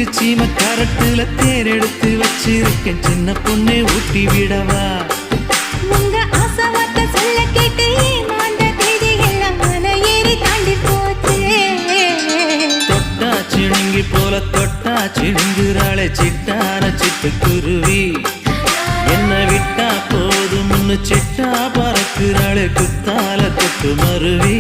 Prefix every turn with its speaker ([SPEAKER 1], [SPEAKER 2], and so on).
[SPEAKER 1] தெற்கு சீம கரட்டுல தேர் எடுத்து வச்சிருக்கேன் சின்ன பொண்ணே ஊட்டி விடவா
[SPEAKER 2] உங்க ஆசவார்த்தை சொல்ல கேட்டு ஏமாந்த தேதி எல்லாம் மலை ஏறி தாண்டி போச்சு
[SPEAKER 1] தொட்டா சிணுங்கி போல தொட்டா சிணுங்குறாளே சிட்டான சிட்டுக்குருவி என்ன விட்டா போதும்னு சிட்டா பறக்குறாளே குத்தால தொட்டு மருவி